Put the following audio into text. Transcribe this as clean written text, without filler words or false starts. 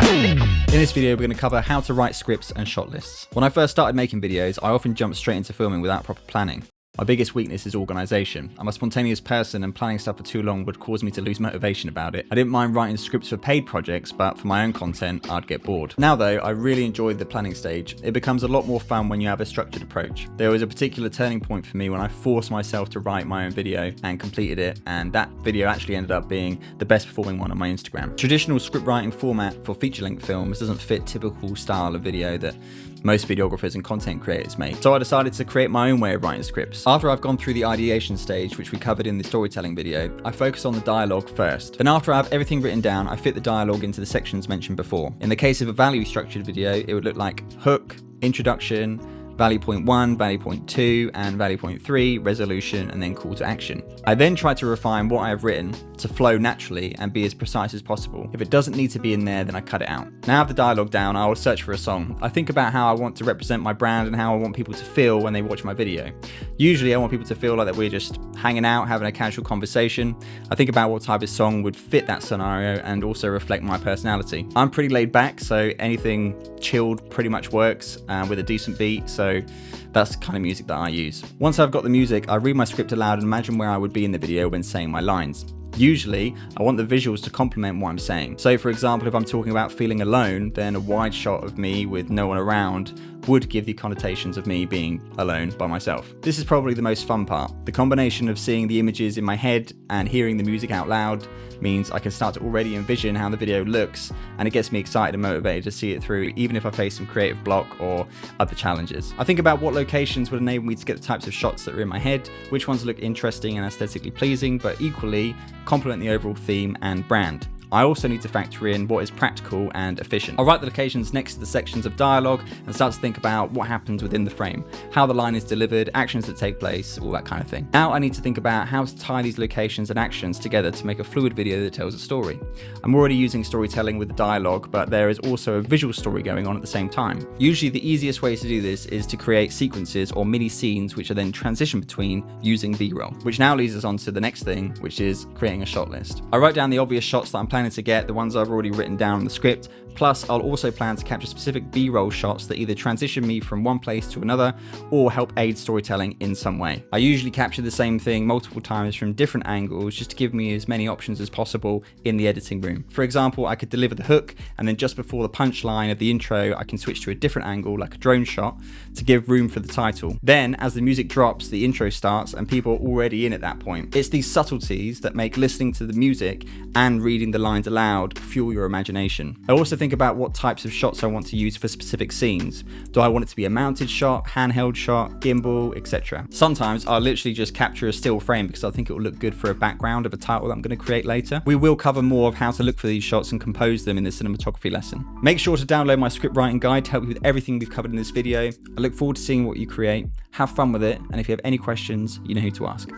In this video, we're going to cover how to write scripts and shot lists. When I first started making videos, I often jumped straight into filming without proper planning. My biggest weakness is organisation. I'm a spontaneous person and planning stuff for too long would cause me to lose motivation about it. I didn't mind writing scripts for paid projects, but for my own content, I'd get bored. Now though, I really enjoyed the planning stage. It becomes a lot more fun when you have a structured approach. There was a particular turning point for me when I forced myself to write my own video and completed it, and that video actually ended up being the best performing one on my Instagram. Traditional script writing format for feature-length films doesn't fit typical style of video that most videographers and content creators make. So I decided to create my own way of writing scripts. After I've gone through the ideation stage, which we covered in the storytelling video, I focus on the dialogue first. Then after I have everything written down, I fit the dialogue into the sections mentioned before. In the case of a value structured video, it would look like hook, introduction, value point 1, value point 2, and value point 3, resolution, and then call to action. I then try to refine what I have written to flow naturally and be as precise as possible. If it doesn't need to be in there, then I cut it out. Now I have the dialogue down, I will search for a song. I think about how I want to represent my brand and how I want people to feel when they watch my video. Usually I want people to feel like that we're just hanging out, having a casual conversation. I think about what type of song would fit that scenario and also reflect my personality. I'm pretty laid back, so anything chilled pretty much works with a decent beat, so that's the kind of music that I use. Once I've got the music, I read my script aloud and imagine where I would be in the video when saying my lines. Usually, I want the visuals to complement what I'm saying. So for example, if I'm talking about feeling alone, then a wide shot of me with no one around would give the connotations of me being alone by myself. This is probably the most fun part. The combination of seeing the images in my head and hearing the music out loud means I can start to already envision how the video looks, and it gets me excited and motivated to see it through, even if I face some creative block or other challenges. I think about what locations would enable me to get the types of shots that are in my head, which ones look interesting and aesthetically pleasing, but equally complement the overall theme and brand. I also need to factor in what is practical and efficient. I'll write the locations next to the sections of dialogue and start to think about what happens within the frame, how the line is delivered, actions that take place, all that kind of thing. Now I need to think about how to tie these locations and actions together to make a fluid video that tells a story. I'm already using storytelling with the dialogue, but there is also a visual story going on at the same time. Usually the easiest way to do this is to create sequences or mini scenes which are then transitioned between using B-roll, which now leads us on to the next thing, which is creating a shot list. I write down the obvious shots that I'm planning to get, the ones I've already written down in the script, plus I'll also plan to capture specific B-roll shots that either transition me from one place to another or help aid storytelling in some way. I usually capture the same thing multiple times from different angles just to give me as many options as possible in the editing room. For example, I could deliver the hook and then just before the punchline of the intro I can switch to a different angle like a drone shot to give room for the title. Then as the music drops, the intro starts and people are already in at that point. It's these subtleties that make listening to the music and reading the lines aloud fuel your imagination. I also think about what types of shots I want to use for specific scenes. Do I want it to be a mounted shot, handheld shot, gimbal, etc. Sometimes I'll literally just capture a still frame because I think it will look good for a background of a title that I'm going to create later. We will cover more of how to look for these shots and compose them in the cinematography lesson. Make sure to download my script writing guide to help you with everything we've covered in this video. I look forward to seeing what you create. Have fun with it, and if you have any questions, you know who to ask.